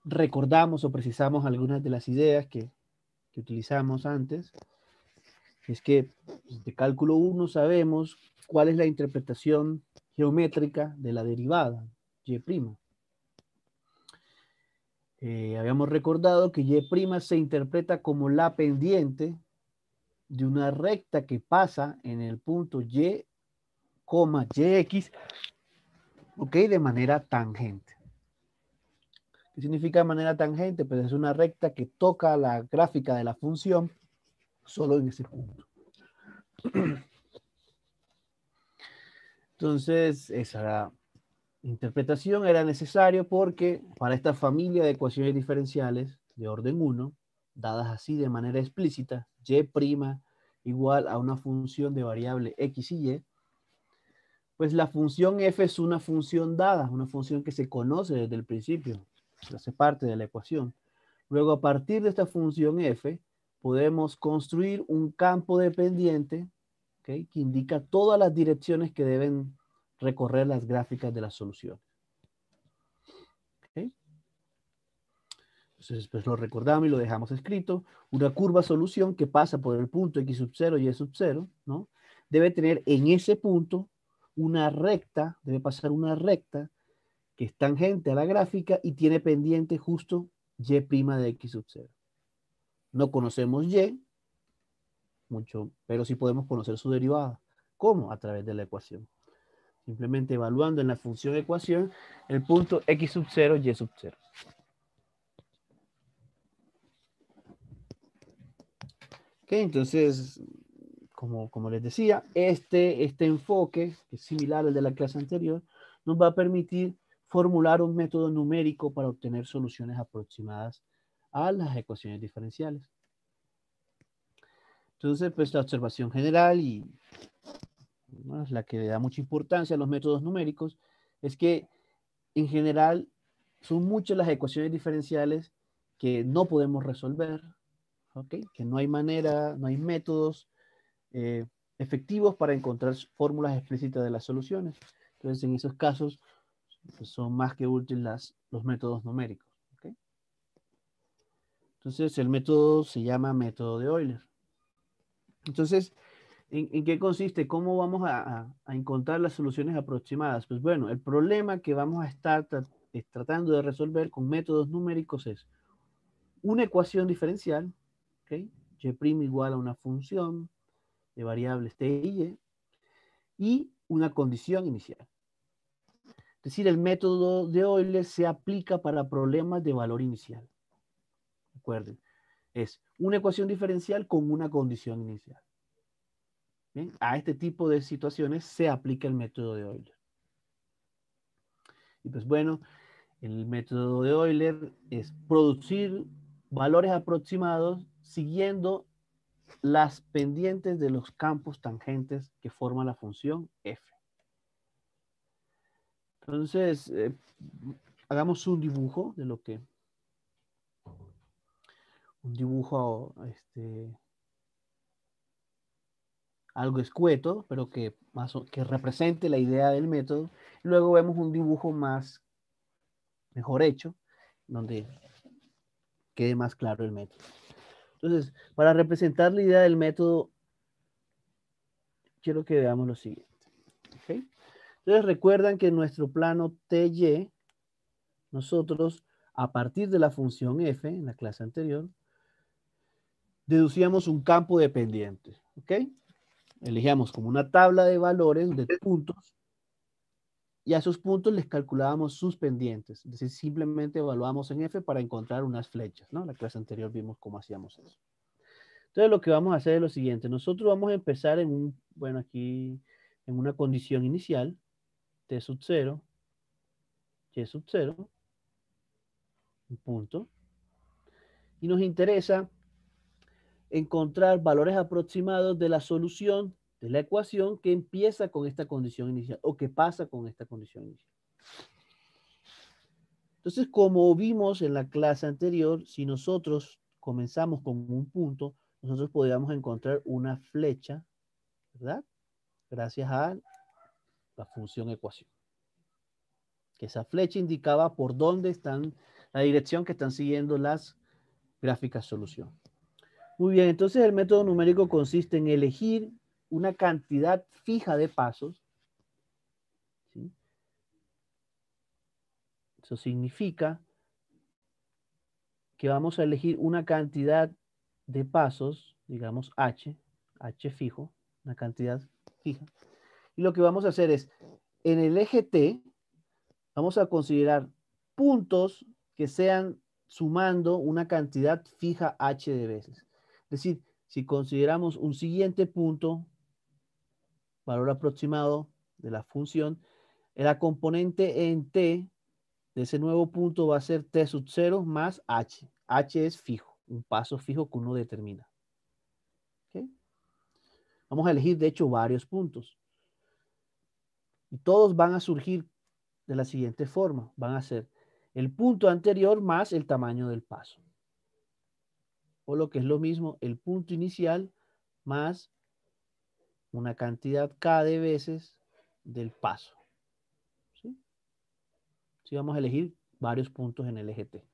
recordamos o precisamos algunas de las ideas que utilizamos antes, es que de cálculo 1 sabemos cuál es la interpretación geométrica de la derivada, y'. Habíamos recordado que y' se interpreta como la pendiente de una recta que pasa en el punto y, yx, ok, de manera tangente. ¿Qué significa de manera tangente? Pues es una recta que toca la gráfica de la función solo en ese punto. Entonces, esa interpretación era necesaria porque para esta familia de ecuaciones diferenciales de orden 1, dadas así de manera explícita, y' igual a una función de variable x y y, pues la función f es una función dada, una función que se conoce desde el principio, hace parte de la ecuación. Luego, a partir de esta función f, podemos construir un campo dependiente, ¿okay?, que indica todas las direcciones que deben recorrer las gráficas de la solución. ¿Okay? Entonces, pues lo recordamos y lo dejamos escrito. Una curva solución que pasa por el punto x sub 0 y y sub 0, ¿no?, debe tener en ese punto una recta, debe pasar una recta que es tangente a la gráfica y tiene pendiente justo y' de x sub 0. No conocemos y, mucho, pero sí podemos conocer su derivada. ¿Cómo? A través de la ecuación. Simplemente evaluando en la función ecuación el punto x sub 0, y sub 0. Ok, entonces, como les decía, este enfoque, que es similar al de la clase anterior, nos va a permitir formular un método numérico para obtener soluciones aproximadas a las ecuaciones diferenciales. Entonces, pues la observación general y, ¿no?, la que le da mucha importancia a los métodos numéricos es que en general son muchas las ecuaciones diferenciales que no podemos resolver, ¿ok? Que no hay manera, no hay métodos efectivos para encontrar fórmulas explícitas de las soluciones. Entonces, en esos casos, pues, son más que útiles los métodos numéricos. ¿Okay? Entonces, el método se llama método de Euler. Entonces, ¿en qué consiste? ¿Cómo vamos a encontrar las soluciones aproximadas? Pues bueno, el problema que vamos a estar tratando de resolver con métodos numéricos es una ecuación diferencial, ¿okay?, y' igual a una función de variables t y una condición inicial. Es decir, el método de Euler se aplica para problemas de valor inicial. Recuerden, es una ecuación diferencial con una condición inicial. ¿Bien? A este tipo de situaciones se aplica el método de Euler. Y pues bueno, el método de Euler es producir valores aproximados siguiendo las pendientes de los campos tangentes que forman la función f. Entonces, hagamos un dibujo de lo que, un dibujo algo escueto, pero que represente la idea del método. Luego vemos un dibujo mejor hecho, donde quede más claro el método. Entonces, para representar la idea del método, quiero que veamos lo siguiente. ¿Okay? Entonces, recuerdan que en nuestro plano TY, nosotros, a partir de la función f, en la clase anterior, deducíamos un campo dependiente. ¿Ok? Elegíamos como una tabla de valores de puntos y a esos puntos les calculábamos sus pendientes. Es decir, simplemente evaluamos en f para encontrar unas flechas, ¿no? En la clase anterior vimos cómo hacíamos eso. Entonces lo que vamos a hacer es lo siguiente. Nosotros vamos a empezar aquí en una condición inicial, t sub 0, y sub 0, un punto. Y nos interesa encontrar valores aproximados de la solución de la ecuación que empieza con esta condición inicial o que pasa con esta condición inicial. Entonces, como vimos en la clase anterior, si nosotros comenzamos con un punto, nosotros podríamos encontrar una flecha, ¿verdad? Gracias a la función ecuación. Que esa flecha indicaba por dónde están la dirección que están siguiendo las gráficas solución. Muy bien, entonces el método numérico consiste en elegir una cantidad fija de pasos, ¿sí? Eso significa que vamos a elegir una cantidad de pasos, digamos h fijo, una cantidad fija. Y lo que vamos a hacer es, en el eje T, vamos a considerar puntos que sean sumando una cantidad fija h de veces. Es decir, si consideramos un siguiente punto, valor aproximado de la función, la componente en T de ese nuevo punto va a ser T sub 0 más h. H es fijo, un paso fijo que uno determina. ¿Okay? Vamos a elegir, de hecho, varios puntos. Y todos van a surgir de la siguiente forma. Van a ser el punto anterior más el tamaño del paso. O lo que es lo mismo, el punto inicial más una cantidad K de veces del paso. ¿Sí? Así vamos a elegir varios puntos en el eje T.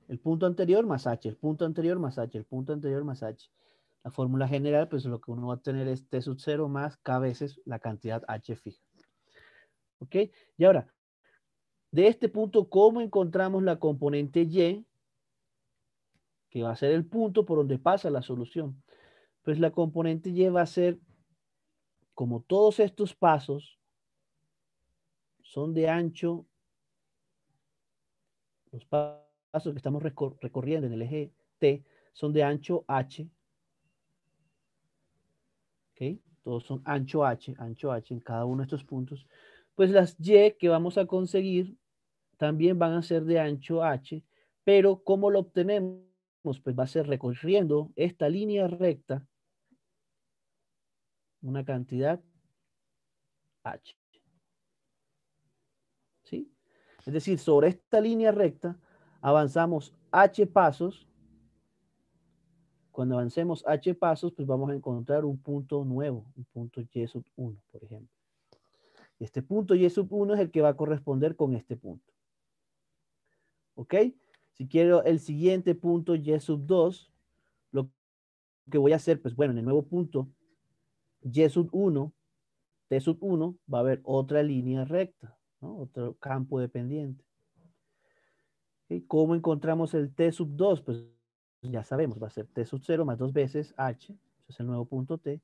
El punto anterior más h, el punto anterior más h, el punto anterior más h. La fórmula general, pues lo que uno va a tener es T sub 0 más K veces la cantidad h fija. ¿Ok? Y ahora, de este punto, ¿cómo encontramos la componente y? Que va a ser el punto por donde pasa la solución. Pues la componente y va a ser, como todos estos pasos son de ancho, los pasos que estamos recorriendo en el eje T son de ancho h. ¿Ok? Todos son ancho h en cada uno de estos puntos. Pues las y que vamos a conseguir también van a ser de ancho h, pero ¿cómo lo obtenemos? Pues va a ser recorriendo esta línea recta una cantidad h. ¿Sí? Es decir, sobre esta línea recta avanzamos h pasos. Cuando avancemos h pasos, pues vamos a encontrar un punto nuevo, un punto y sub 1, por ejemplo. Este punto y sub 1 es el que va a corresponder con este punto. ¿Ok? Si quiero el siguiente punto y sub 2, lo que voy a hacer, pues bueno, en el nuevo punto y sub 1, t sub 1, va a haber otra línea recta, ¿no? Otro campo dependiente. ¿Okay? ¿Cómo encontramos el t sub 2? Pues ya sabemos, va a ser t sub 0 más 2 veces h, ese es el nuevo punto t,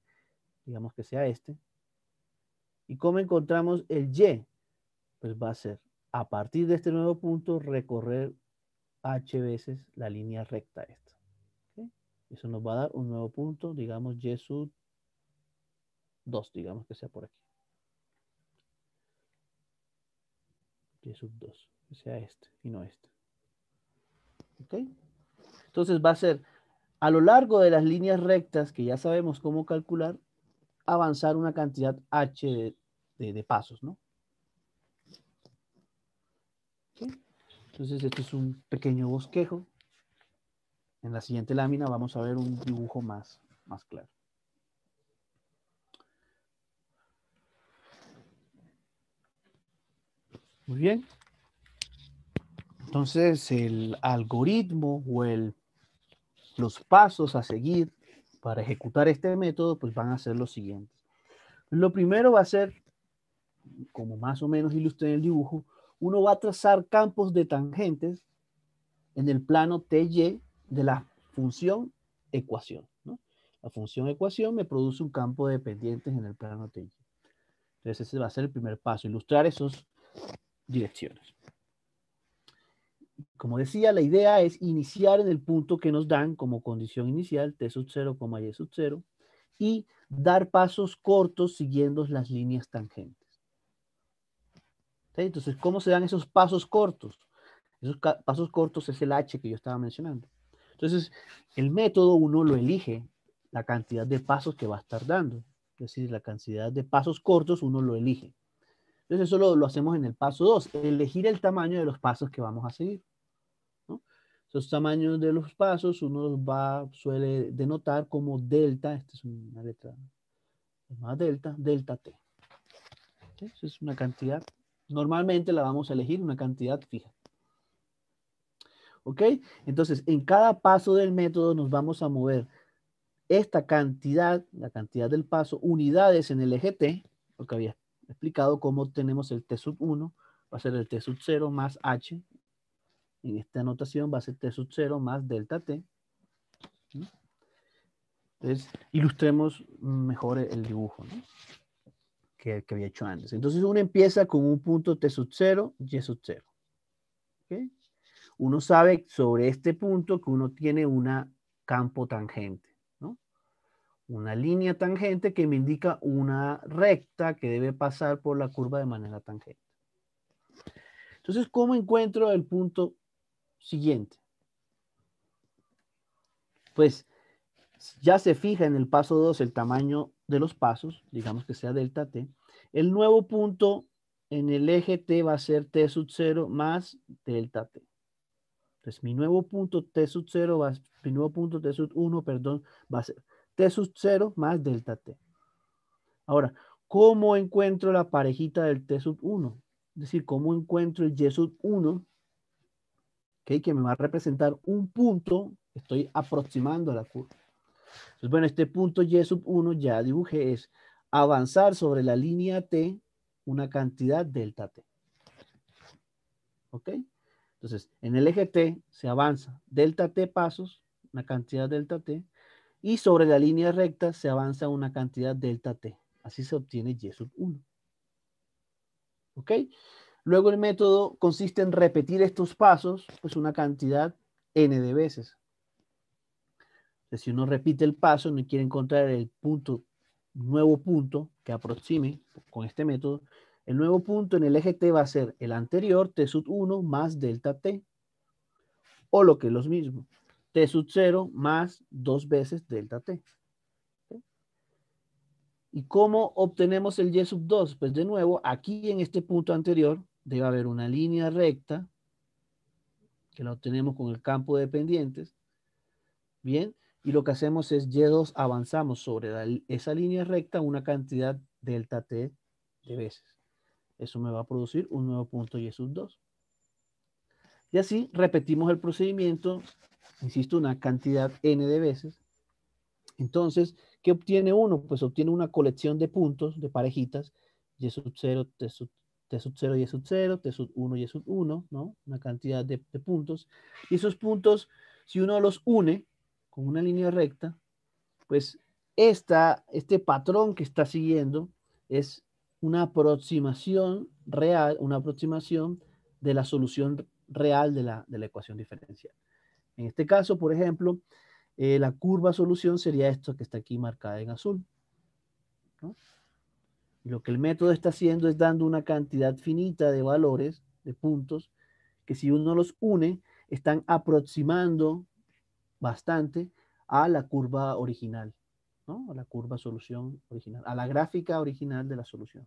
digamos que sea este. ¿Y cómo encontramos el y? Pues va a ser, a partir de este nuevo punto, recorrer h veces la línea recta esta. ¿Okay? Eso nos va a dar un nuevo punto, digamos y sub 2, digamos que sea por aquí. Y sub 2, que sea este y no este. ¿Ok? Entonces va a ser a lo largo de las líneas rectas, que ya sabemos cómo calcular, avanzar una cantidad h de pasos, ¿no? ¿Ok? Entonces esto es un pequeño bosquejo. En la siguiente lámina vamos a ver un dibujo más claro. Muy bien. Entonces el algoritmo o los pasos a seguir para ejecutar este método pues van a ser los siguientes. Lo primero va a ser, como más o menos ilustré en el dibujo, uno va a trazar campos de tangentes en el plano TY de la función ecuación, ¿no? La función ecuación me produce un campo de pendientes en el plano TY. Entonces ese va a ser el primer paso, ilustrar esas direcciones. Como decía, la idea es iniciar en el punto que nos dan como condición inicial, t sub 0, y sub 0, y dar pasos cortos siguiendo las líneas tangentes. ¿Sí? Entonces, ¿cómo se dan esos pasos cortos? Esos pasos cortos es el h que yo estaba mencionando. Entonces, el método uno lo elige la cantidad de pasos que va a estar dando. Es decir, la cantidad de pasos cortos uno lo elige. Entonces, eso lo hacemos en el paso 2, elegir el tamaño de los pasos que vamos a seguir, ¿no? Esos tamaños de los pasos uno suele denotar como delta, esta es una letra más delta t. ¿Sí? Eso es una cantidad, normalmente la vamos a elegir una cantidad fija. ¿Ok? Entonces, en cada paso del método nos vamos a mover esta cantidad, la cantidad del paso, unidades en el eje T, porque había explicado cómo tenemos el T sub 1, va a ser el T sub 0 más H. En esta anotación va a ser T sub 0 más delta T. ¿Sí? Entonces, ilustremos mejor el dibujo, ¿no? que había hecho antes. Entonces, uno empieza con un punto T sub 0, Y sub 0. ¿Okay? Uno sabe sobre este punto que uno tiene una campo tangente, ¿no? Una línea tangente que me indica una recta que debe pasar por la curva de manera tangente. Entonces, ¿cómo encuentro el punto siguiente? Pues ya se fija en el paso 2 el tamaño de los pasos, digamos que sea delta t. El nuevo punto en el eje t va a ser t sub 0 más delta t. Entonces, mi nuevo punto t sub 0 va, mi nuevo punto t sub 1, perdón, va a ser t sub 0 más delta t. Ahora, ¿cómo encuentro la parejita del t sub 1? Es decir, ¿cómo encuentro el y sub 1? ¿Okay? Que me va a representar un punto, estoy aproximando a la curva. Entonces, bueno, este punto y sub 1 ya dibujé, es avanzar sobre la línea t una cantidad delta t. ¿Ok? Entonces, en el eje t se avanza delta t pasos, una cantidad delta t, y sobre la línea recta se avanza una cantidad delta t. Así se obtiene y sub 1. ¿Ok? Luego el método consiste en repetir estos pasos, pues una cantidad n de veces. Entonces, si uno repite el paso, no quiere encontrar el punto, nuevo punto que aproxime con este método, el nuevo punto en el eje t va a ser el anterior, t sub 1 más delta t, o lo que es lo mismo, t sub 0 más 2 veces delta t. ¿Okay? ¿Y cómo obtenemos el y sub 2? Pues de nuevo, aquí en este punto anterior debe haber una línea recta, que la obtenemos con el campo de pendientes, ¿bien? Y lo que hacemos es y2 avanzamos sobre esa línea recta una cantidad delta t de veces. Eso me va a producir un nuevo punto y sub 2. Y así repetimos el procedimiento, insisto, una cantidad n de veces. Entonces, ¿qué obtiene uno? Pues obtiene una colección de puntos, de parejitas, y sub 0, t sub 0, y sub 0, t sub 1, y sub 1, ¿no? Una cantidad de puntos. Y esos puntos, si uno los une con una línea recta, pues este patrón que está siguiendo es una aproximación real, una aproximación de la solución real de la ecuación diferencial. En este caso, por ejemplo, la curva solución sería esto que está aquí marcada en azul, ¿no? Y lo que el método está haciendo es dando una cantidad finita de valores, de puntos, que si uno los une, están aproximando bastante a la curva original, ¿no? A la curva solución original, a la gráfica original de la solución.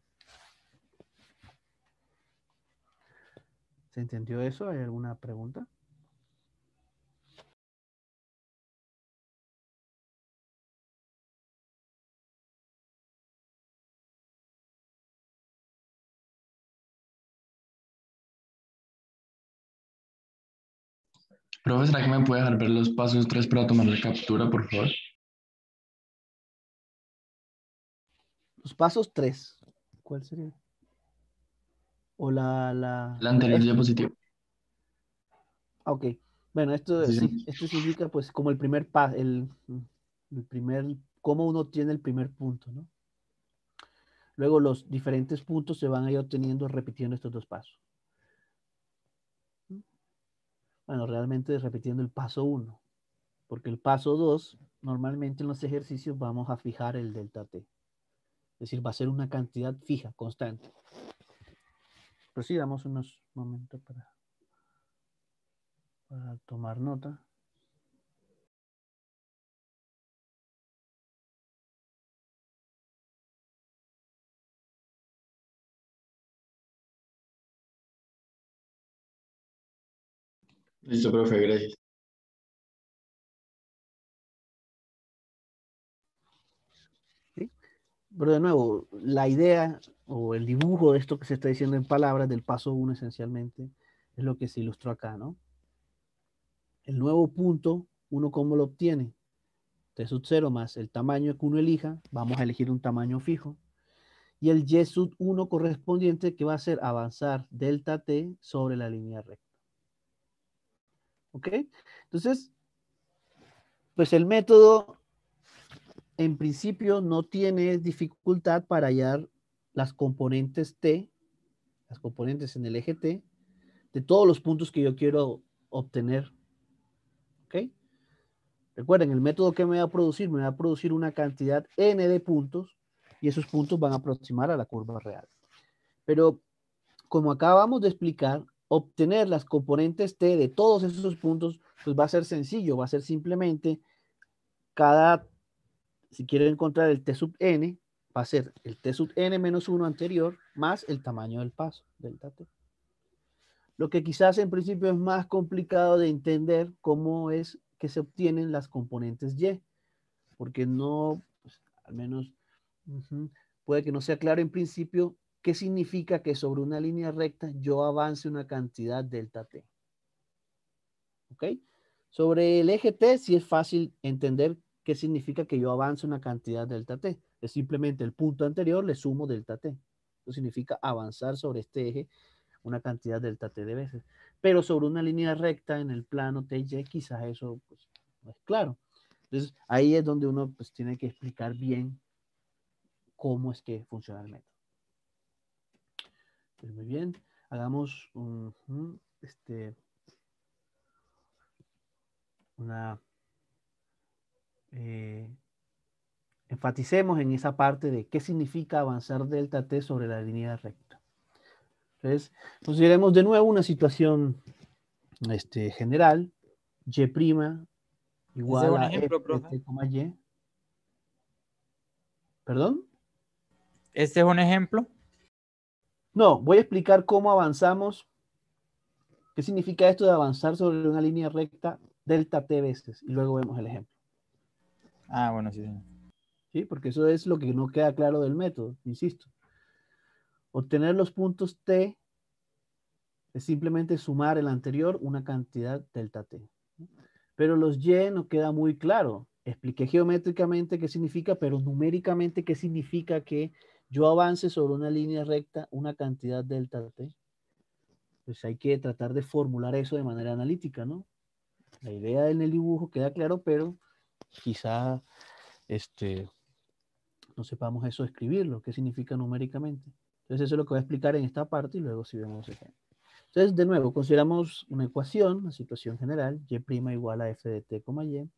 ¿Se entendió eso? ¿Hay alguna pregunta? Profe, ¿será que me puede dejar ver los pasos 3 para tomar la captura, por favor? Los pasos 3. ¿Cuál sería? O La anterior esto. diapositiva. Ok. Bueno, esto Sí, sí, sí. esto significa pues como el primer paso, el primer, cómo uno tiene el primer punto, ¿no? Luego los diferentes puntos se van a ir obteniendo repitiendo estos dos pasos. Bueno, realmente repitiendo el paso 1, porque el paso 2, normalmente en los ejercicios vamos a fijar el delta t. Es decir, va a ser una cantidad fija, constante. Pero sí, damos unos momentos para tomar nota. Listo, profe, gracias. ¿Sí? Pero de nuevo, la idea o el dibujo de esto que se está diciendo en palabras del paso 1 esencialmente es lo que se ilustró acá, ¿no? El nuevo punto, uno cómo lo obtiene. T sub 0 más el tamaño que uno elija, vamos a elegir un tamaño fijo. Y el y sub 1 correspondiente que va a ser avanzar delta t sobre la línea recta. ¿Ok? Entonces, pues el método en principio no tiene dificultad para hallar las componentes t, las componentes en el eje t, de todos los puntos que yo quiero obtener. ¿Ok? Recuerden, el método que me va a producir, me va a producir una cantidad n de puntos y esos puntos van a aproximar a la curva real. Pero como acabamos de explicar, obtener las componentes t de todos esos puntos, pues va a ser sencillo, va a ser simplemente si quiero encontrar el t sub n, va a ser el t sub n menos 1 anterior más el tamaño del paso, delta t. Lo que quizás en principio es más complicado de entender cómo es que se obtienen las componentes y, porque no, pues, al menos, puede que no sea claro en principio qué significa que sobre una línea recta yo avance una cantidad delta t. ¿Ok? Sobre el eje t sí es fácil entender qué significa que yo avance una cantidad delta t. Es simplemente el punto anterior le sumo delta t. Eso significa avanzar sobre este eje una cantidad delta t de veces. Pero sobre una línea recta en el plano t y quizás eso pues, no es claro. Entonces ahí es donde uno pues, tiene que explicar bien cómo es que funciona el método. Pues muy bien, hagamos enfaticemos en esa parte de qué significa avanzar delta t sobre la línea recta. Entonces, consideremos de nuevo una situación general, y' Ese es igual un a f ejemplo, de profe. t, y. ¿Perdón? Este es un ejemplo. No, voy a explicar cómo avanzamos, qué significa esto de avanzar sobre una línea recta delta t veces, y luego vemos el ejemplo. Ah, bueno, sí, señor. ¿Sí? Porque eso es lo que no queda claro del método, insisto. Obtener los puntos t es simplemente sumar el anterior una cantidad delta t. Pero los y no queda muy claro. Expliqué geométricamente qué significa, pero numéricamente qué significa que yo avance sobre una línea recta una cantidad delta t. Pues hay que tratar de formular eso de manera analítica, ¿no? La idea en el dibujo queda claro, pero quizá no sepamos eso escribirlo, qué significa numéricamente. Entonces eso es lo que voy a explicar en esta parte y luego si vemos ejemplos. Entonces, de nuevo, consideramos una ecuación, una situación general, y' igual a f de t, y.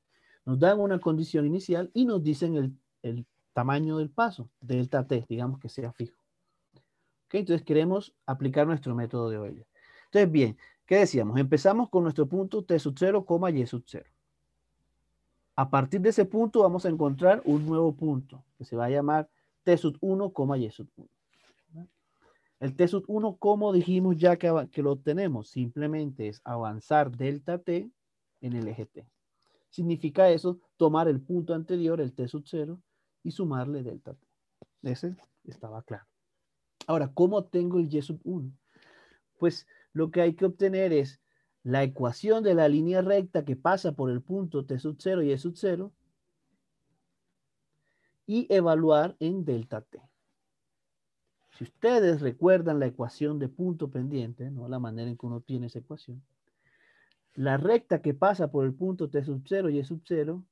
Nos dan una condición inicial y nos dicen el tamaño del paso, delta t, digamos que sea fijo. ¿Ok? Entonces queremos aplicar nuestro método de Euler. Entonces, bien, ¿qué decíamos? Empezamos con nuestro punto t sub 0, y sub 0. A partir de ese punto vamos a encontrar un nuevo punto que se va a llamar t sub 1, y sub 1. El t sub 1, ¿cómo dijimos ya que lo obtenemos? Simplemente es avanzar delta t en el eje t. Significa eso tomar el punto anterior, el t sub 0, y sumarle delta t. Ese estaba claro. Ahora, ¿cómo obtengo el y sub 1? Pues lo que hay que obtener es la ecuación de la línea recta que pasa por el punto t sub 0 y y sub 0 y evaluar en delta t. Si ustedes recuerdan la ecuación de punto pendiente, ¿no? La manera en que uno tiene esa ecuación, la recta que pasa por el punto t sub 0 y sub 0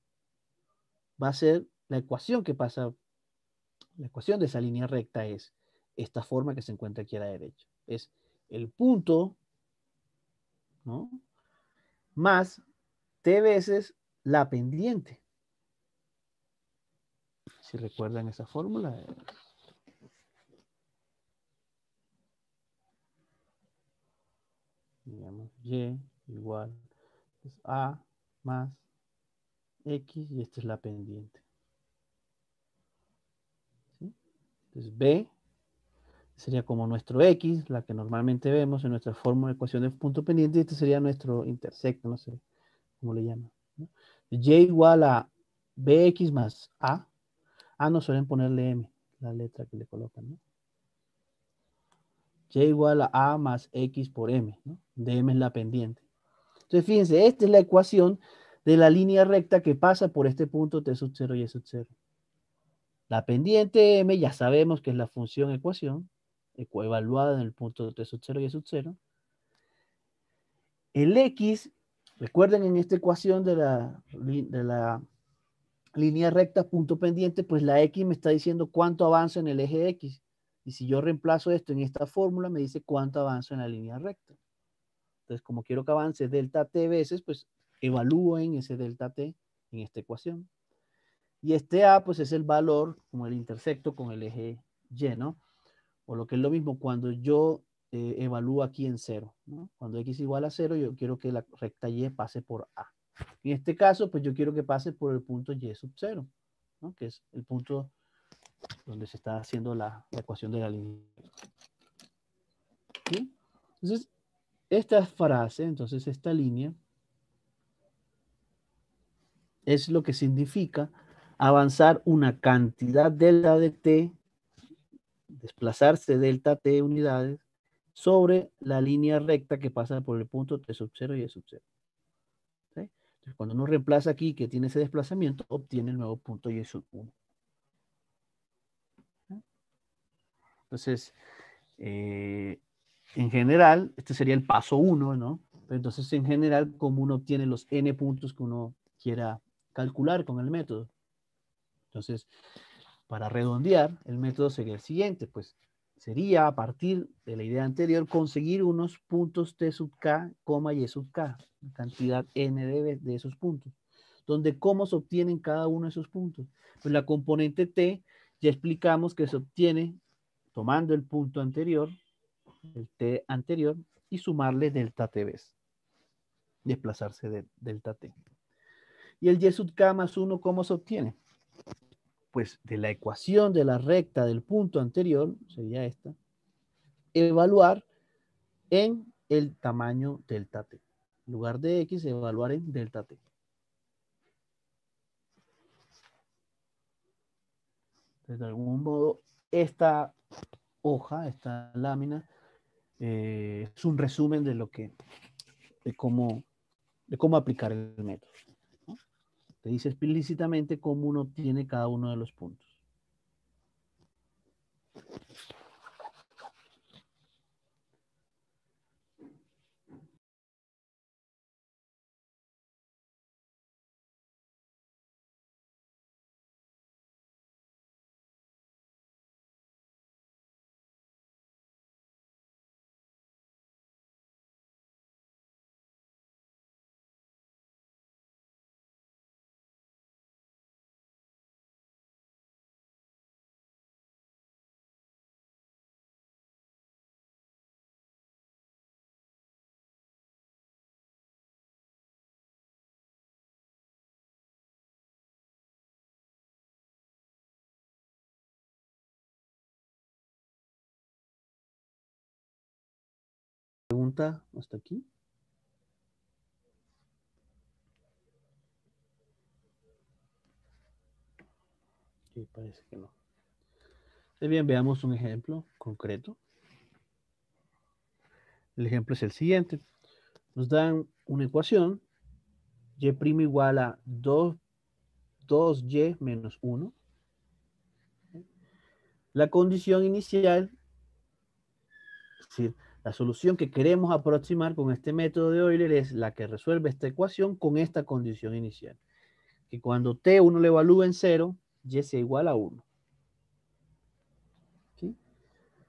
va a ser la ecuación que pasa, la ecuación de esa línea recta es esta forma que se encuentra aquí a la derecha. Es el punto, ¿no? Más t veces la pendiente. Si recuerdan esa fórmula, digamos, y igual es a más x y esta es la pendiente. ¿Sí? Entonces b sería como nuestro x, la que normalmente vemos en nuestra fórmula de ecuación de punto pendiente, y este sería nuestro intersecto, no sé cómo le llaman, ¿no? Y igual a bx más a. A no suelen ponerle m, la letra que le colocan, ¿no? Y igual a más x por m, ¿no? De m es la pendiente. Entonces, fíjense, esta es la ecuación de la línea recta que pasa por este punto t sub 0 y e sub 0. La pendiente m ya sabemos que es la función ecuación, evaluada en el punto t sub 0 y e sub 0. El x, recuerden en esta ecuación de la línea recta punto pendiente, pues la x me está diciendo cuánto avanza en el eje x. Y si yo reemplazo esto en esta fórmula, me dice cuánto avanza en la línea recta. Entonces, como quiero que avance delta t veces, pues evalúo en ese delta t en esta ecuación. Y este a, pues es el valor, como el intersecto con el eje y, ¿no? O lo que es lo mismo, cuando yo evalúo aquí en 0, ¿no? Cuando x igual a 0, yo quiero que la recta y pase por a. En este caso, pues yo quiero que pase por el punto y sub 0, ¿no? Que es el punto donde se está haciendo la ecuación de la línea. ¿Sí? Entonces, esta frase, entonces esta línea, es lo que significa avanzar una cantidad delta de t, desplazarse delta t unidades, sobre la línea recta que pasa por el punto t sub 0 y e sub 0. ¿Sí? Entonces, cuando uno reemplaza aquí que tiene ese desplazamiento, obtiene el nuevo punto y sub 1. ¿Sí? Entonces, en general, este sería el paso 1, ¿no? Pero entonces, en general, ¿cómo uno obtiene los n puntos que uno quiera calcular con el método? Entonces, para redondear, el método sería el siguiente, pues sería a partir de la idea anterior conseguir unos puntos t sub k, y sub k, cantidad n de esos puntos, donde cómo se obtienen cada uno de esos puntos. Pues la componente t ya explicamos que se obtiene tomando el punto anterior, el t anterior, y sumarle delta t veces, desplazarse de delta t. Y el y sub k más 1, ¿cómo se obtiene? Pues de la ecuación de la recta del punto anterior, sería esta, evaluar en el tamaño delta t. En lugar de x, evaluar en delta t. Entonces, de algún modo, esta hoja, esta lámina, es un resumen de lo que, de cómo aplicar el método, ¿no? Te dice explícitamente cómo uno obtiene cada uno de los puntos. ¿Pregunta hasta aquí? Sí, parece que no. Bien, veamos un ejemplo concreto. El ejemplo es el siguiente. Nos dan una ecuación, y' igual a 2y menos 1. La condición inicial, es decir, la solución que queremos aproximar con este método de Euler es la que resuelve esta ecuación con esta condición inicial. Que cuando t uno lo evalúa en 0, y sea igual a 1. ¿Sí?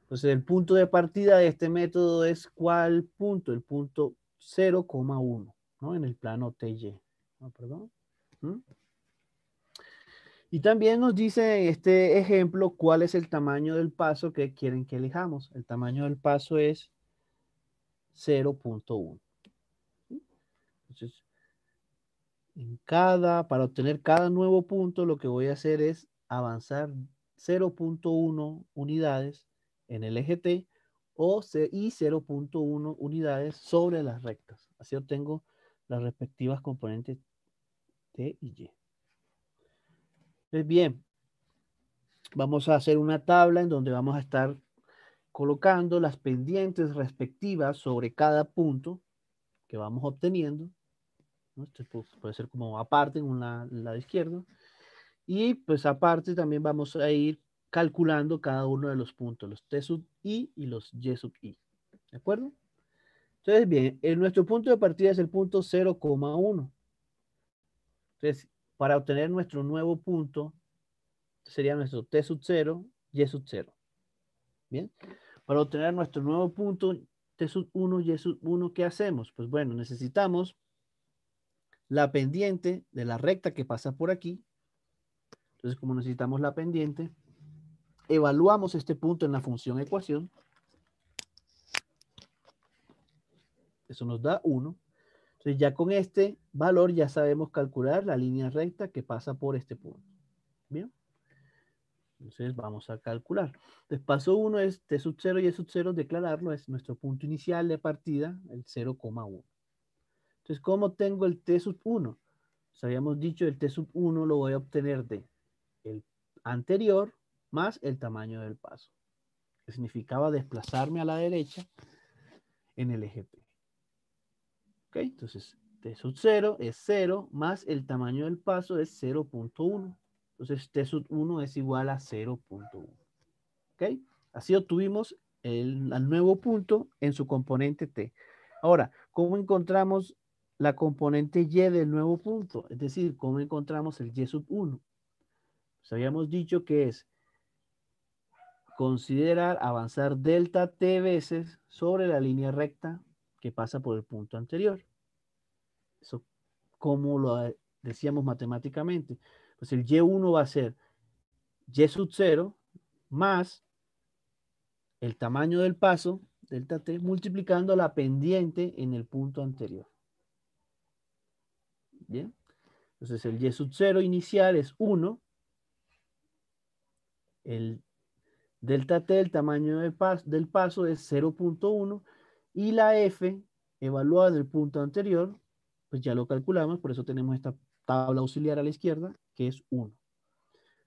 Entonces, el punto de partida de este método es ¿cuál punto? El punto 0,1, ¿no? En el plano TY. ¿No? Perdón. ¿Mm? Y también nos dice este ejemplo cuál es el tamaño del paso que quieren que elijamos. El tamaño del paso es 0,1. ¿Sí? Entonces, para obtener cada nuevo punto, lo que voy a hacer es avanzar 0,1 unidades en el eje T y 0,1 unidades sobre las rectas. Así obtengo las respectivas componentes T y Y. Pues bien, vamos a hacer una tabla en donde vamos a estar colocando las pendientes respectivas sobre cada punto que vamos obteniendo, ¿no? Esto puede ser como aparte en un lado izquierdo. Y pues aparte también vamos a ir calculando cada uno de los puntos, los T sub I y los Y sub I. ¿De acuerdo? Entonces, bien, nuestro punto de partida es el punto 0,1. Entonces, para obtener nuestro nuevo punto, sería nuestro T sub 0, Y sub 0. Bien, para obtener nuestro nuevo punto, T sub 1, Y sub 1, ¿qué hacemos? Pues bueno, necesitamos la pendiente de la recta que pasa por aquí. Entonces, como necesitamos la pendiente, evaluamos este punto en la función ecuación. Eso nos da 1. Entonces, ya con este valor ya sabemos calcular la línea recta que pasa por este punto. Bien. Entonces, vamos a calcular. Entonces, paso 1 es T sub 0 y E sub 0, declararlo, es nuestro punto inicial de partida, el 0,1. Entonces, ¿cómo tengo el T sub 1? Pues habíamos dicho el T sub 1 lo voy a obtener de el anterior más el tamaño del paso, que significaba desplazarme a la derecha en el eje P. ¿Ok? Entonces, T sub 0 es 0 más el tamaño del paso es 0,1. Entonces, T sub 1 es igual a 0,1. ¿Ok? Así obtuvimos al nuevo punto en su componente T. Ahora, ¿cómo encontramos la componente Y del nuevo punto? Es decir, ¿cómo encontramos el Y sub 1? Pues habíamos dicho que es considerar avanzar delta T veces sobre la línea recta que pasa por el punto anterior. Eso, ¿cómo lo decíamos matemáticamente? Pues el Y1 va a ser Y sub 0 más el tamaño del paso, delta T, multiplicando la pendiente en el punto anterior. Bien. Entonces el Y sub 0 inicial es 1. El delta T, el tamaño del paso es 0,1. Y la F, evaluada del punto anterior, pues ya lo calculamos, por eso tenemos esta tabla auxiliar a la izquierda, que es 1.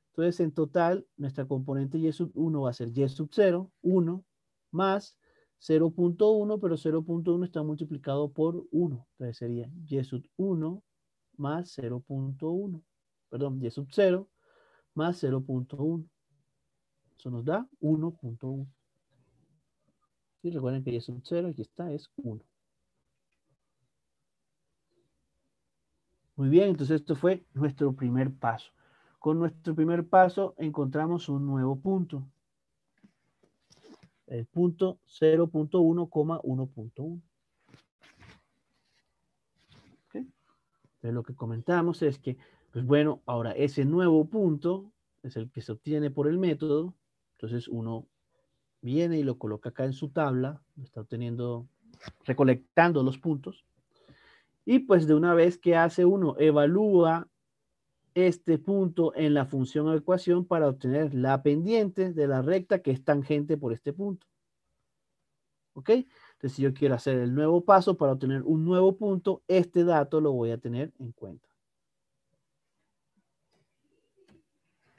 Entonces, en total, nuestra componente Y sub 1 va a ser Y sub 0, 1, más 0,1, pero 0,1 está multiplicado por 1. Entonces sería Y sub 1 más 0,1. Perdón, Y sub 0 más 0,1. Eso nos da 1,1. Y recuerden que Y sub 0, aquí está, es 1. Muy bien, entonces esto fue nuestro primer paso. Con nuestro primer paso encontramos un nuevo punto. El punto 0,1,1.1. ¿Okay? Entonces lo que comentamos es que, pues bueno, ahora ese nuevo punto es el que se obtiene por el método. Entonces uno viene y lo coloca acá en su tabla, está obteniendo, recolectando los puntos. Y pues de una vez que hace uno, evalúa este punto en la función o ecuación para obtener la pendiente de la recta que es tangente por este punto. ¿Ok? Entonces, si yo quiero hacer el nuevo paso para obtener un nuevo punto, este dato lo voy a tener en cuenta.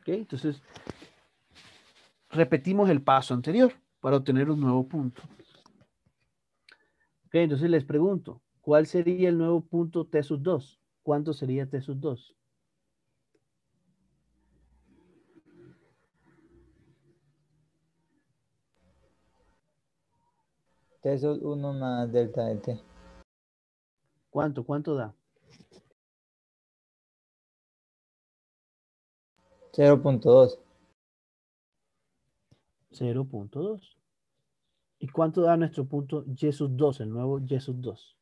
¿Ok? Entonces, repetimos el paso anterior para obtener un nuevo punto. ¿Ok? Entonces les pregunto, ¿cuál sería el nuevo punto T sub 2? ¿Cuánto sería T sub 2? T sub 1 más delta de T. ¿Cuánto? ¿Cuánto da? 0,2. 0,2. ¿Y cuánto da nuestro punto Y sub 2, el nuevo Y sub 2?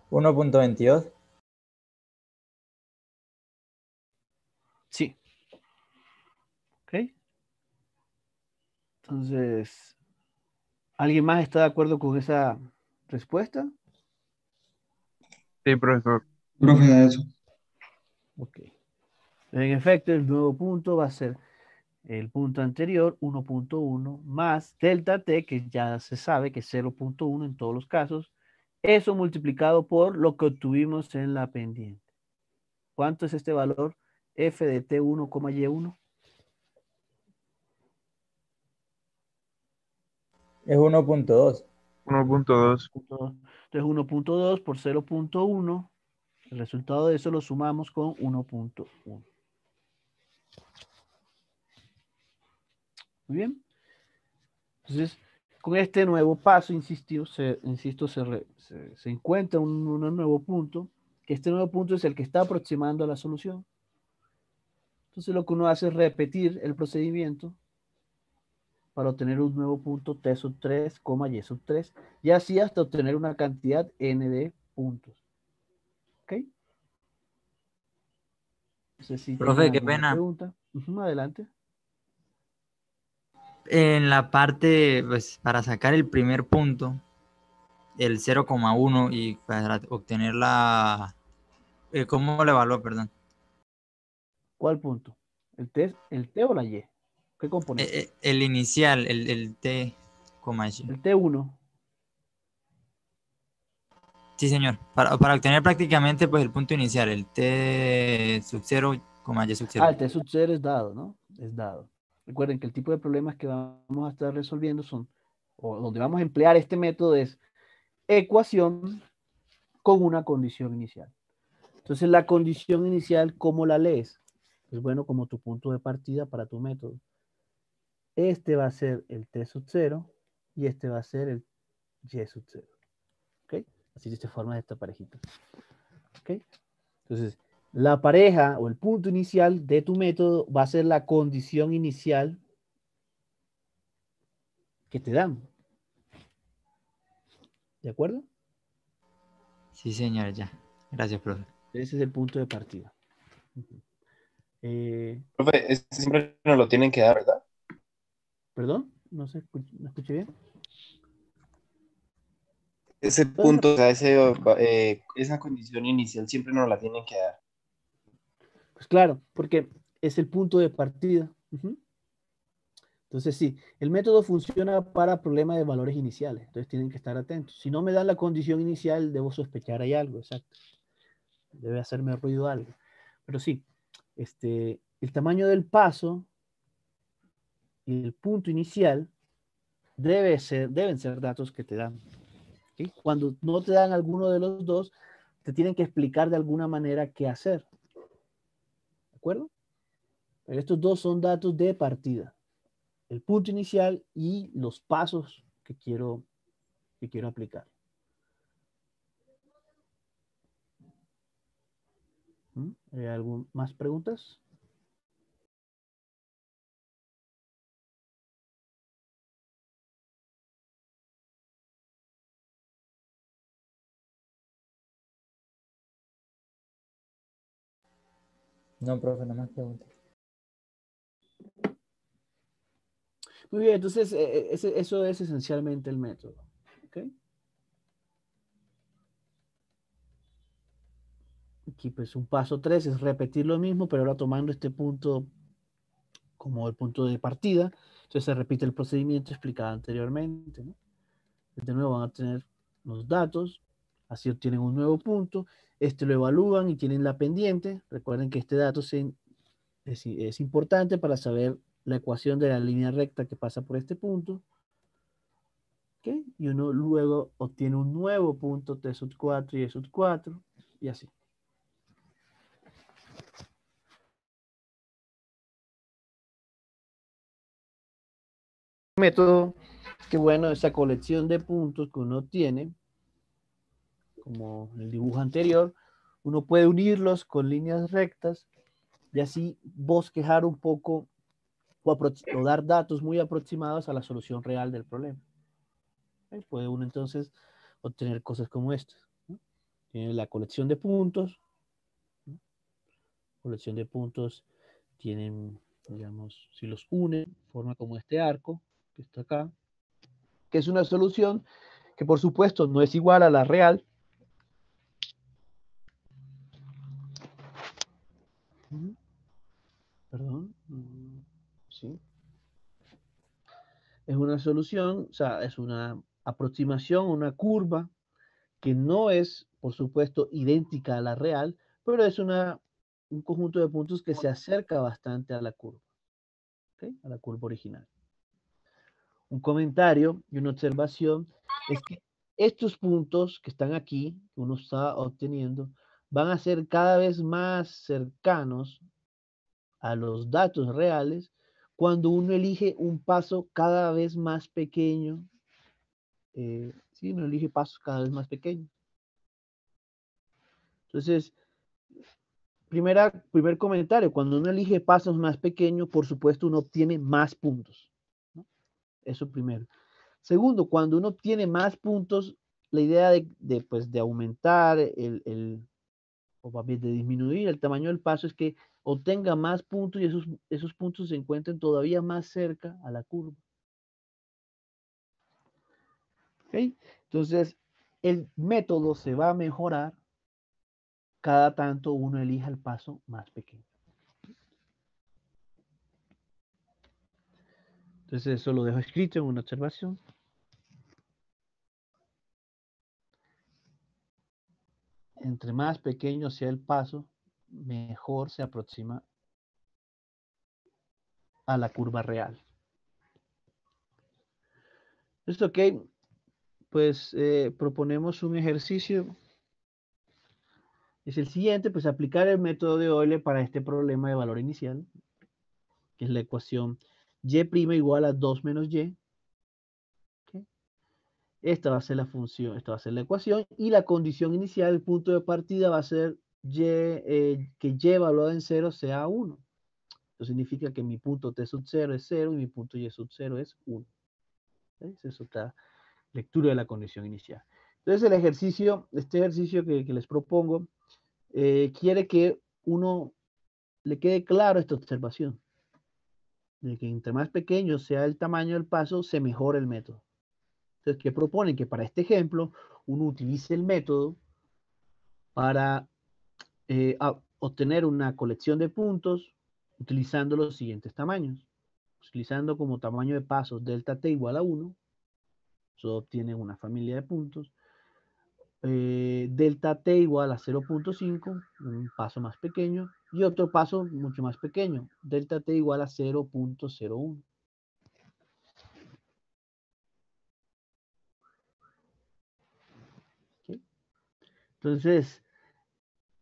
¿1,22? Sí. ¿Ok? Entonces, ¿alguien más está de acuerdo con esa respuesta? Sí, profesor. Profe, a eso. Ok. En efecto, el nuevo punto va a ser el punto anterior, 1.1, más delta t, que ya se sabe que es 0.1 en todos los casos, eso multiplicado por lo que obtuvimos en la pendiente. ¿Cuánto es este valor? F de T1, Y1. Es 1.2. 1.2. Entonces 1.2 por 0.1, el resultado de eso lo sumamos con 1.1. Muy bien. Entonces, con este nuevo paso, insisto, se encuentra un nuevo punto, que este nuevo punto es el que está aproximando a la solución. Entonces lo que uno hace es repetir el procedimiento para obtener un nuevo punto T sub 3, Y sub 3, y así hasta obtener una cantidad N de puntos. ¿Ok? No sé si tienen Profe, qué alguna pena. pregunta. Adelante. En la parte, pues, para sacar el primer punto, el 0,1 y para obtener la... ¿cómo lo evalúo, perdón? ¿Cuál punto? ¿El T o la Y? ¿Qué componente? El inicial, el T, y. El T1. Sí, señor. Para obtener prácticamente pues el punto inicial, el T sub 0, y sub 0. El T sub 0 es dado, ¿no? Es dado. Recuerden que el tipo de problemas que vamos a estar resolviendo son, o donde vamos a emplear este método es ecuación con una condición inicial. Entonces, la condición inicial, ¿cómo la lees? Pues bueno, como tu punto de partida para tu método. Este va a ser el T sub 0 y este va a ser el Y sub 0. ¿Ok? Así se forma esta parejita. ¿Ok? Entonces, la pareja o el punto inicial de tu método va a ser la condición inicial que te dan. ¿De acuerdo? Sí, señor, ya. Gracias, profe. Ese es el punto de partida. Profe, este siempre nos lo tienen que dar, ¿verdad? ¿Perdón? ¿No escuché bien? Ese punto, o sea, esa condición inicial siempre nos la tienen que dar. Pues claro, porque es el punto de partida. Entonces, sí, el método funciona para problemas de valores iniciales. Entonces, tienen que estar atentos. Si no me dan la condición inicial, debo sospechar hay algo, exacto. Debe hacerme ruido algo. Pero sí, el tamaño del paso y el punto inicial deben ser datos que te dan. ¿Sí? Cuando no te dan alguno de los dos, te tienen que explicar de alguna manera qué hacer. ¿De acuerdo? Pero estos dos son datos de partida. El punto inicial y los pasos que quiero aplicar. ¿Hay algo más preguntas? No, profe, no más preguntas. Muy bien, entonces eso es esencialmente el método. ¿Ok? Aquí pues un paso 3 es repetir lo mismo, pero ahora tomando este punto como el punto de partida. Entonces se repite el procedimiento explicado anteriormente, ¿no? De nuevo van a tener los datos, así obtienen un nuevo punto, lo evalúan y tienen la pendiente. Recuerden que este dato es importante para saber la ecuación de la línea recta que pasa por este punto. ¿Okay? Y uno luego obtiene un nuevo punto T sub 4 y E sub 4 y así. Método que bueno, esa colección de puntos que uno tiene, como el dibujo anterior, uno puede unirlos con líneas rectas y así bosquejar un poco o dar datos muy aproximados a la solución real del problema. Puede uno entonces obtener cosas como estas, ¿no? Tiene la colección de puntos, ¿no? Colección de puntos tienen, digamos, si los une, forma como este arco que está acá, que es una solución que por supuesto no es igual a la real. Perdón. Sí. es una solución, o sea, es una aproximación, una curva que no es, por supuesto, idéntica a la real, pero es un conjunto de puntos que se acerca bastante a la curva, ¿ok? A la curva original. Un comentario y una observación es que estos puntos que están aquí, que uno está obteniendo, van a ser cada vez más cercanos a los datos reales cuando uno elige un paso cada vez más pequeño. Sí, uno elige pasos cada vez más pequeños. Entonces, primer comentario, cuando uno elige pasos más pequeños, por supuesto, uno obtiene más puntos, ¿no? Eso primero. Segundo, cuando uno obtiene más puntos, la idea pues, de aumentar o más bien de disminuir el tamaño del paso es que obtenga más puntos y esos puntos se encuentren todavía más cerca a la curva. ¿Ok? Entonces, el método se va a mejorar cada tanto uno elija el paso más pequeño. Entonces, eso lo dejo escrito en una observación. Entre más pequeño sea el paso, mejor se aproxima a la curva real. ¿Listo? Ok. Pues proponemos un ejercicio. Es el siguiente, pues aplicar el método de Euler para este problema de valor inicial, que es la ecuación y' igual a 2 menos y. ¿Ok? Esta va a ser la función, esta va a ser la ecuación, y la condición inicial, el punto de partida va a ser que y evaluado en 0 sea 1. Esto significa que mi punto t sub 0 es 0 y mi punto y sub 0 es 1. ¿Ves? Eso está lectura de la condición inicial. Entonces el ejercicio, este ejercicio que les propongo, quiere que uno le quede claro esta observación, de que entre más pequeño sea el tamaño del paso, se mejora el método. Entonces, ¿qué proponen? Que para este ejemplo, uno utilice el método para obtener una colección de puntos utilizando los siguientes tamaños. Utilizando como tamaño de pasos delta t igual a 1, eso obtiene una familia de puntos. Delta t igual a 0.5, un paso más pequeño, y otro paso mucho más pequeño, delta t igual a 0.01. ¿Okay? Entonces,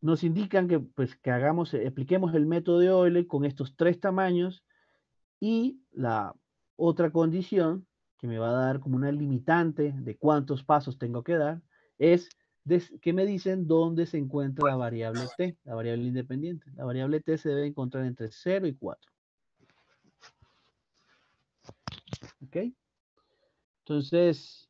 nos indican que, pues, que apliquemos el método de Euler con estos tres tamaños y la otra condición que me va a dar como una limitante de cuántos pasos tengo que dar es que me dicen dónde se encuentra la variable t, la variable independiente. La variable t se debe encontrar entre 0 y 4. ¿Ok? Entonces,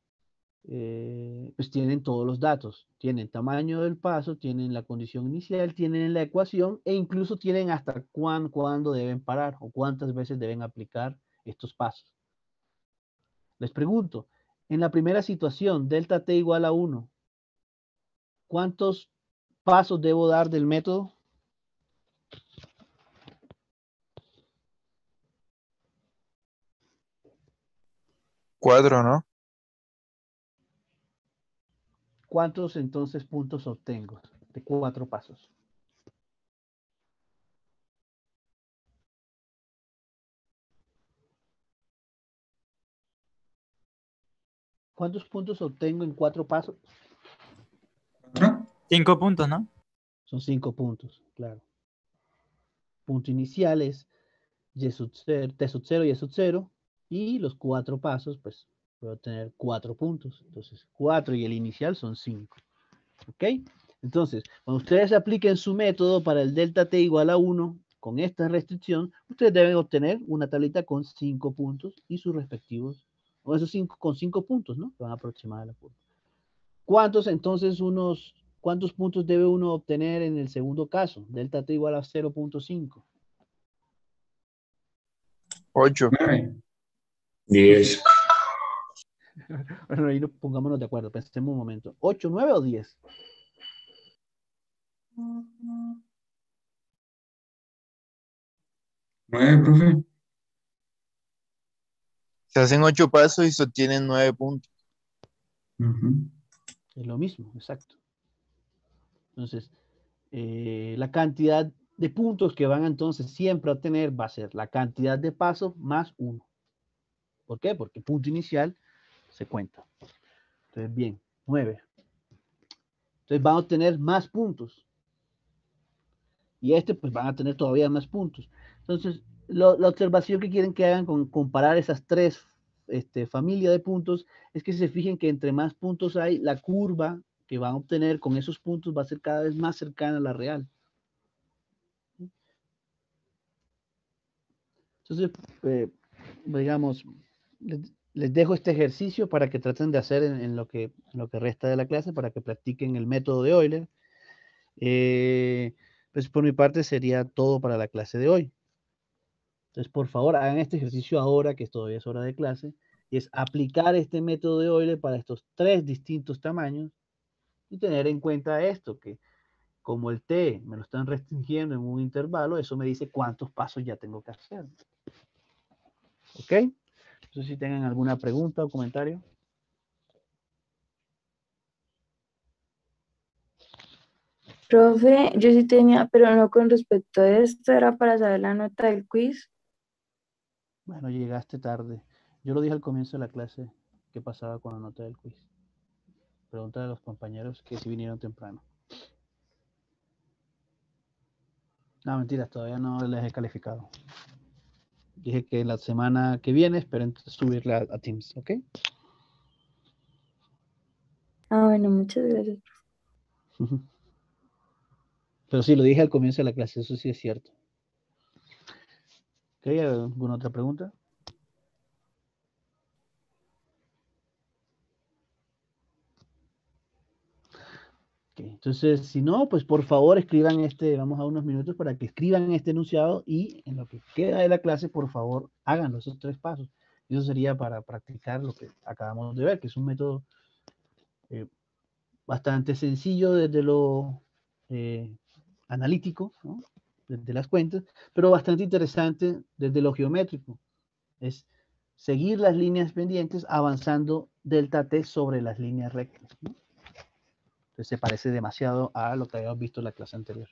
pues tienen todos los datos. Tienen tamaño del paso, tienen la condición inicial, tienen la ecuación e incluso tienen hasta cuándo deben parar o cuántas veces deben aplicar estos pasos. Les pregunto, en la primera situación, delta t igual a 1, ¿cuántos pasos debo dar del método? Cuatro, ¿no? ¿Cuántos entonces puntos obtengo de 4 pasos? ¿Cuántos puntos obtengo en 4 pasos? 5 puntos, ¿no? Son 5 puntos, claro. Punto inicial es y sub 0, t sub 0 y sub 0, y los 4 pasos, pues puedo tener 4 puntos. Entonces, 4 y el inicial son 5. ¿Ok? Entonces, cuando ustedes apliquen su método para el delta t igual a 1, con esta restricción, ustedes deben obtener una tablita con 5 puntos y sus respectivos, o esos 5 con 5 puntos, ¿no? Que van a aproximar a la curva. ¿Cuántos puntos debe uno obtener en el segundo caso? Delta t igual a 0.5. 8. 10. Bueno, ahí pongámonos de acuerdo, pensemos un momento. ¿8, 9 o 10? 9, profe. Se hacen 8 pasos y se obtienen 9 puntos. Ujú. Es lo mismo, exacto. Entonces, la cantidad de puntos que van entonces siempre a obtener va a ser la cantidad de pasos más 1. ¿Por qué? Porque el punto inicial se cuenta. Entonces, bien, 9. Entonces van a obtener más puntos. Y pues van a tener todavía más puntos. Entonces, la observación que quieren que hagan con comparar esas tres familias de puntos es que se fijen que entre más puntos hay, la curva que van a obtener con esos puntos va a ser cada vez más cercana a la real. Entonces, digamos, les dejo este ejercicio para que traten de hacer en lo que resta de la clase, para que practiquen el método de Euler. Pues por mi parte sería todo para la clase de hoy. Entonces, por favor, hagan este ejercicio ahora, que todavía es hora de clase, y es aplicar este método de Euler para estos tres distintos tamaños y tener en cuenta esto, que como el t me lo están restringiendo en un intervalo, eso me dice cuántos pasos ya tengo que hacer. ¿Ok? No sé si tengan alguna pregunta o comentario. Profe, yo sí tenía, pero no con respecto a esto, era para saber la nota del quiz. Bueno, llegaste tarde. Yo lo dije al comienzo de la clase, qué pasaba con la nota del quiz. Pregúntale a los compañeros que si vinieron temprano. No, mentiras, todavía no les he calificado. Dije que la semana que viene espero entonces subirla a Teams, ¿ok? Ah, bueno, muchas gracias. Pero sí, lo dije al comienzo de la clase, eso sí es cierto. ¿Ok? ¿Alguna otra pregunta? Ok, entonces, si no, pues por favor escriban vamos a unos minutos para que escriban este enunciado y en lo que queda de la clase, por favor, háganlo, esos 3 pasos. Y eso sería para practicar lo que acabamos de ver, que es un método bastante sencillo desde lo analítico, ¿no? Desde las cuentas, pero bastante interesante desde lo geométrico. Es seguir las líneas pendientes avanzando delta t sobre las líneas rectas, ¿no? Entonces se parece demasiado a lo que habíamos visto en la clase anterior.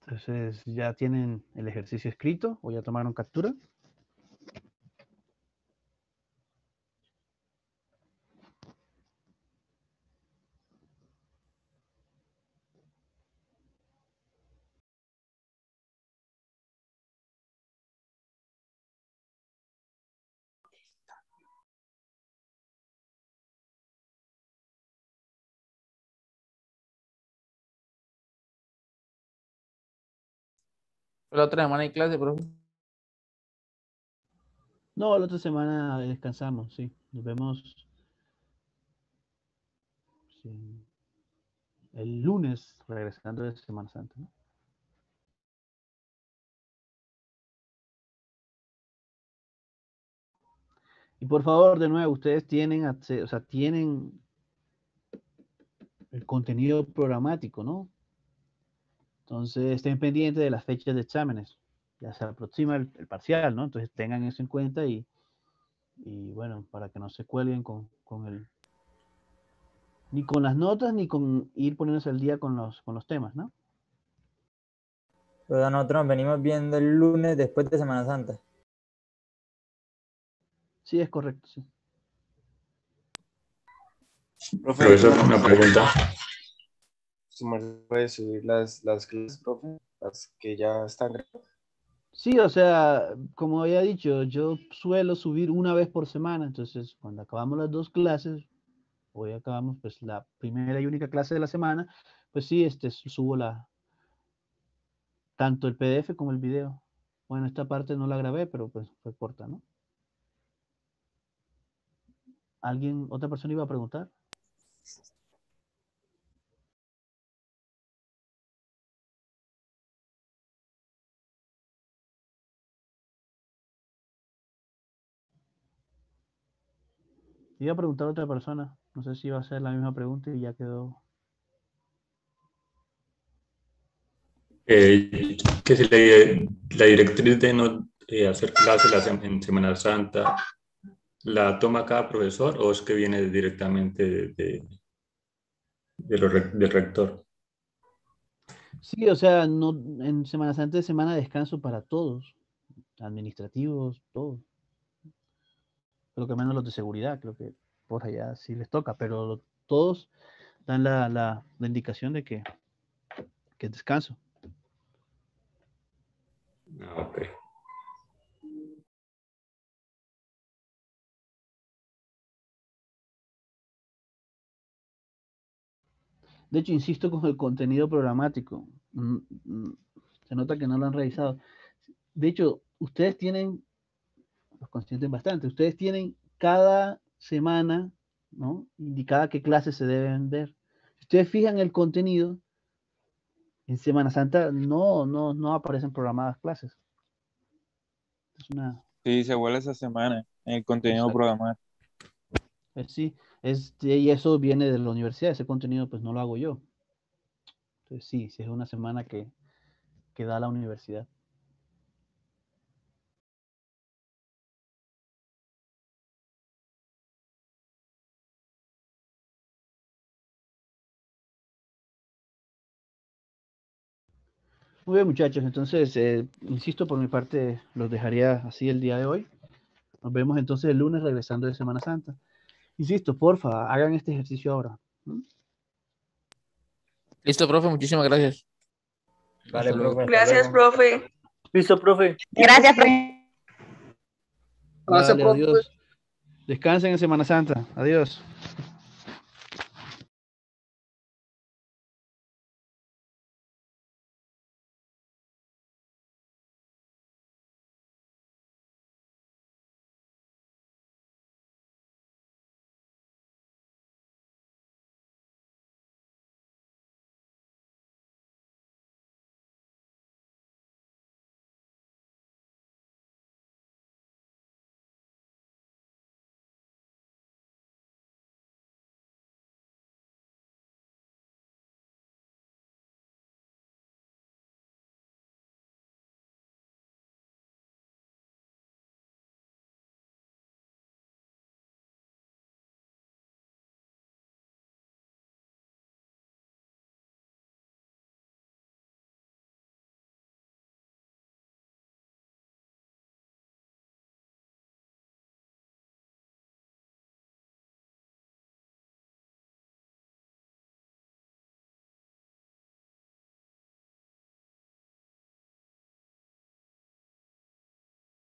Entonces ya tienen el ejercicio escrito o ya tomaron captura. La otra semana hay clase, profe. No, la otra semana descansamos, sí. Nos vemos sí, el lunes regresando de Semana Santa, ¿no? Y por favor, de nuevo, ustedes tienen acceso, o sea, tienen el contenido programático, ¿no? Entonces, estén pendientes de las fechas de exámenes. Ya se aproxima el parcial, ¿no? Entonces, tengan eso en cuenta y bueno, para que no se cuelguen ni con las notas, ni con ir poniéndose al día con los temas, ¿no? Pero nosotros nos venimos viendo el lunes después de Semana Santa. Sí, es correcto, sí. Profe, Profesor, una pregunta. ¿su merced puede subir las clases, profe? Las que ya están grabadas. Sí, o sea, como había dicho, yo suelo subir una vez por semana, entonces cuando acabamos las 2 clases, hoy acabamos pues la primera y única clase de la semana, pues sí, subo tanto el PDF como el video. Bueno, esta parte no la grabé, pero pues fue corta, ¿no? ¿Otra persona iba a preguntar? Iba a preguntar a otra persona, no sé si iba a hacer la misma pregunta y ya quedó. Que si la directriz de no hacer clases en Semana Santa la toma cada profesor o es que viene directamente del rector. Sí, o sea, no, en Semana Santa es semana de descanso para todos, administrativos, todos. Creo que menos los de seguridad, creo que por allá sí les toca, pero todos dan la indicación de que es descanso. Ok. De hecho, insisto con el contenido programático. Se nota que no lo han revisado. De hecho, ustedes tienen, los consienten bastante, ustedes tienen cada semana, ¿no? Indicada qué clases se deben ver. Si ustedes fijan el contenido, en Semana Santa no aparecen programadas clases. Es una, Sí, se vuelve esa semana en el contenido Exacto. programado. sí, y eso viene de la universidad, ese contenido pues no lo hago yo. Entonces sí es una semana que da la universidad. Muy bien, muchachos. Entonces, insisto, por mi parte, los dejaría así el día de hoy. Nos vemos entonces el lunes regresando de Semana Santa. Insisto, porfa, hagan este ejercicio ahora. Listo, profe, muchísimas gracias. Vale, Hasta luego. profe. hasta Gracias, luego. profe. Listo, profe. Gracias, profe. Vale, adiós. Descansen en Semana Santa. Adiós.